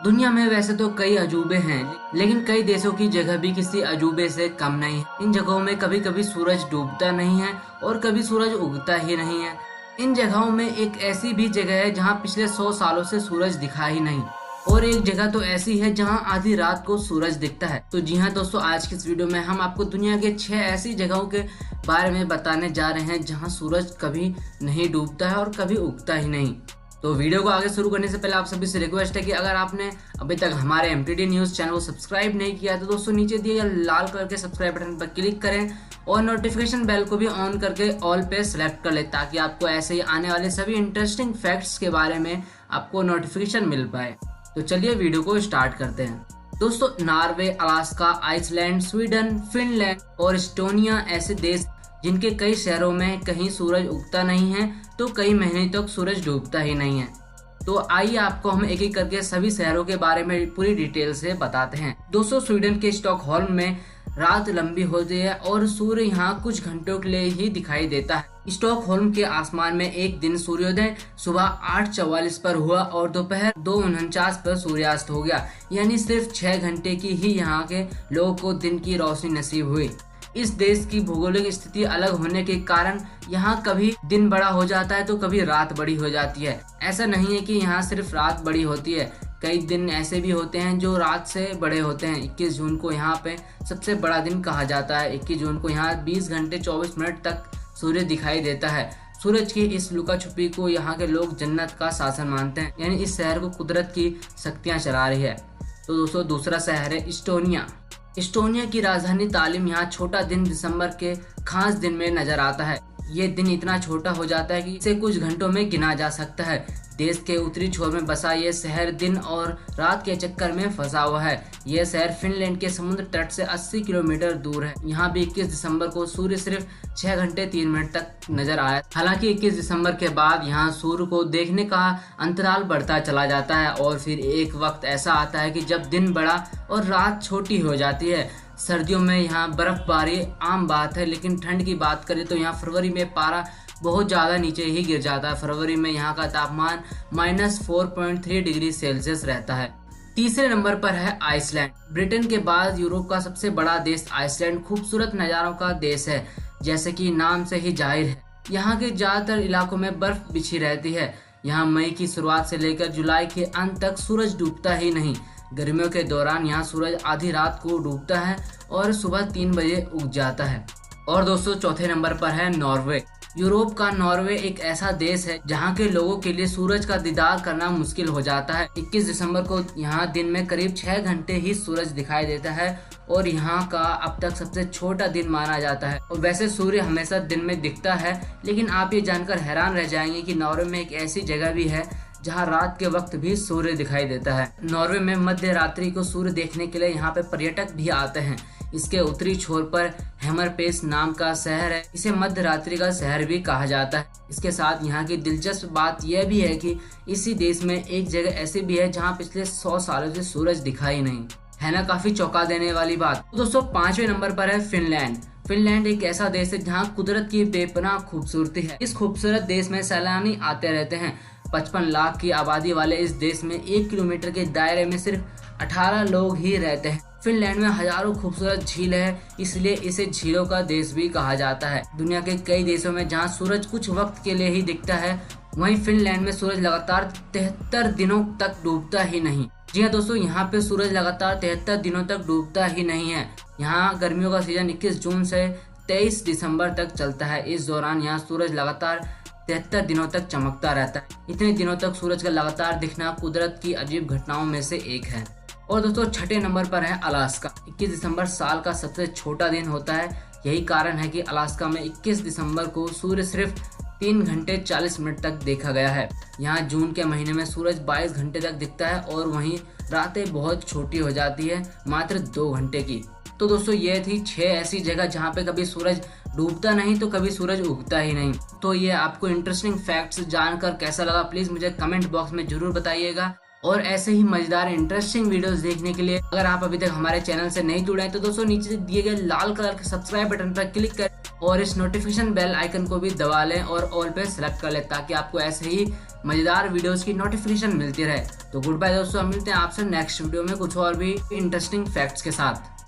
दुनिया में वैसे तो कई अजूबे हैं, लेकिन कई देशों की जगह भी किसी अजूबे से कम नहीं है। इन जगहों में कभी कभी सूरज डूबता नहीं है और कभी सूरज उगता ही नहीं है। इन जगहों में एक ऐसी भी जगह है जहां पिछले 100 सालों से सूरज दिखा ही नहीं, और एक जगह तो ऐसी है जहां आधी रात को सूरज दिखता है। तो जी हाँ दोस्तों, आज की इस वीडियो में हम आपको दुनिया के 6 ऐसी जगहों के बारे में बताने जा रहे हैं जहां सूरज कभी नहीं डूबता है और कभी उगता ही नहीं। तो वीडियो को आगे शुरू करने से पहले आप सभी से रिक्वेस्ट है कि अगर आपने अभी तक हमारे एमटीडी न्यूज चैनल को सब्सक्राइब नहीं किया तो दोस्तों नीचे दिए गए लाल कलर के सब्सक्राइब बटन पर क्लिक करें और नोटिफिकेशन बेल को भी ऑन करके ऑल पे सेलेक्ट कर ले, ताकि आपको ऐसे ही आने वाले सभी इंटरेस्टिंग फैक्ट्स के बारे में आपको नोटिफिकेशन मिल पाए। तो चलिए वीडियो को स्टार्ट करते हैं। दोस्तों, Norway, Alaska, Iceland, Sweden, Finland और एस्टोनिया ऐसे देश जिनके कई शहरों में कहीं सूरज उगता नहीं है तो कई महीने तक सूरज डूबता ही नहीं है। तो आइए आपको हम एक एक करके सभी शहरों के बारे में पूरी डिटेल से बताते हैं। दोस्तों, स्वीडन के स्टॉकहोल्म में रात लंबी होती है और सूर्य यहाँ कुछ घंटों के लिए ही दिखाई देता है। स्टॉकहोल्म के आसमान में एक दिन सूर्योदय सुबह 8:44 पर हुआ और दोपहर 2:49 पर सूर्यास्त हो गया, यानी सिर्फ 6 घंटे की ही यहाँ के लोगों को दिन की रोशनी नसीब हुई। इस देश की भौगोलिक स्थिति अलग होने के कारण यहाँ कभी दिन बड़ा हो जाता है तो कभी रात बड़ी हो जाती है। ऐसा नहीं है कि यहाँ सिर्फ रात बड़ी होती है, कई दिन ऐसे भी होते हैं जो रात से बड़े होते हैं। 21 जून को यहाँ पे सबसे बड़ा दिन कहा जाता है। 21 जून को यहाँ 20 घंटे 24 मिनट तक सूर्य दिखाई देता है। सूरज की इस लुका छुपी को यहाँ के लोग जन्नत का शासन मानते हैं, यानी इस शहर को कुदरत की शक्तियाँ चला रही है। तो दोस्तों, दूसरा शहर है एस्टोनिया। एस्टोनिया की राजधानी तालिम। यहाँ छोटा दिन दिसंबर के खास दिन में नजर आता है। ये दिन इतना छोटा हो जाता है कि इसे कुछ घंटों में गिना जा सकता है। देश के उत्तरी छोर में बसा ये शहर दिन और रात के चक्कर में फंसा हुआ है। यह शहर फिनलैंड के समुद्र तट से 80 किलोमीटर दूर है। यहाँ भी 21 दिसंबर को सूर्य सिर्फ 6 घंटे 3 मिनट तक नजर आया। हालांकि 21 दिसंबर के बाद यहाँ सूर्य को देखने का अंतराल बढ़ता चला जाता है और फिर एक वक्त ऐसा आता है कि जब दिन बड़ा और रात छोटी हो जाती है। सर्दियों में यहाँ बर्फबारी आम बात है, लेकिन ठंड की बात करें तो यहाँ फरवरी में पारा बहुत ज़्यादा नीचे ही गिर जाता है। फरवरी में यहाँ का तापमान -4.3 डिग्री सेल्सियस रहता है। तीसरे नंबर पर है आइसलैंड। ब्रिटेन के बाद यूरोप का सबसे बड़ा देश आइसलैंड खूबसूरत नज़ारों का देश है, जैसे कि नाम से ही जाहिर है। यहाँ के ज़्यादातर इलाकों में बर्फ बिछी रहती है। यहाँ मई की शुरुआत से लेकर जुलाई के अंत तक सूरज डूबता ही नहीं। गर्मियों के दौरान यहाँ सूरज आधी रात को डूबता है और सुबह 3 बजे उग जाता है। और दोस्तों, चौथे नंबर पर है नॉर्वे। यूरोप का नॉर्वे एक ऐसा देश है जहाँ के लोगों के लिए सूरज का दीदार करना मुश्किल हो जाता है। 21 दिसंबर को यहाँ दिन में करीब 6 घंटे ही सूरज दिखाई देता है और यहाँ का अब तक सबसे छोटा दिन माना जाता है। और वैसे सूर्य हमेशा दिन में दिखता है, लेकिन आप ये जानकर हैरान रह जाएंगे कि नॉर्वे में एक ऐसी जगह भी है जहाँ रात के वक्त भी सूर्य दिखाई देता है। नॉर्वे में मध्य रात्रि को सूर्य देखने के लिए यहाँ पे पर्यटक भी आते हैं। इसके उत्तरी छोर पर हैमरपेस नाम का शहर है। इसे मध्य रात्रि का शहर भी कहा जाता है। इसके साथ यहाँ की दिलचस्प बात यह भी है कि इसी देश में एक जगह ऐसी भी है जहाँ पिछले 100 सालों से सूरज दिखाई नहीं है। ना काफी चौंका देने वाली बात। तो दोस्तों, 5वें नंबर पर है फिनलैंड। फिनलैंड एक ऐसा देश है जहाँ कुदरत की बेपनाह खूबसूरती है। इस खूबसूरत देश में सैलानी आते रहते हैं। 55 लाख की आबादी वाले इस देश में 1 किलोमीटर के दायरे में सिर्फ 18 लोग ही रहते हैं। फिनलैंड में हजारों खूबसूरत झील है, इसलिए इसे झीलों का देश भी कहा जाता है। दुनिया के कई देशों में जहां सूरज कुछ वक्त के लिए ही दिखता है, वहीं फिनलैंड में सूरज लगातार 73 दिनों तक डूबता ही नहीं। जी हाँ दोस्तों, यहाँ पे सूरज लगातार 73 दिनों तक डूबता ही नहीं है। यहाँ गर्मियों का सीजन 21 जून से 23 दिसंबर तक चलता है। इस दौरान यहाँ सूरज लगातार 73 दिनों तक चमकता रहता है। इतने दिनों तक सूरज का लगातार दिखना कुदरत की अजीब घटनाओं में से एक है। और दोस्तों, 6ठे नंबर पर है अलास्का। 21 दिसंबर साल का सबसे छोटा दिन होता है। यही कारण है कि अलास्का में 21 दिसंबर को सूर्य सिर्फ 3 घंटे 40 मिनट तक देखा गया है। यहाँ जून के महीने में सूरज 22 घंटे तक दिखता है और वहीं रातें बहुत छोटी हो जाती है, मात्र 2 घंटे की। तो दोस्तों, ये थी 6 ऐसी जगह जहाँ पे कभी सूरज डूबता नहीं तो कभी सूरज उगता ही नहीं। तो ये आपको इंटरेस्टिंग फैक्ट्स जानकर कैसा लगा, प्लीज मुझे कमेंट बॉक्स में जरूर बताइएगा। और ऐसे ही मजेदार इंटरेस्टिंग वीडियोस देखने के लिए अगर आप अभी तक हमारे चैनल से नहीं जुड़े हैं तो दोस्तों नीचे दिए गए लाल कलर के सब्सक्राइब बटन पर क्लिक करें और इस नोटिफिकेशन बेल आइकन को भी दबा लें और ऑल पे सेलेक्ट कर लें, ताकि आपको ऐसे ही मजेदार वीडियोस की नोटिफिकेशन मिलती रहे। तो गुड बाय दोस्तों, मिलते हैं आपसे नेक्स्ट वीडियो में कुछ और भी इंटरेस्टिंग फैक्ट्स के साथ।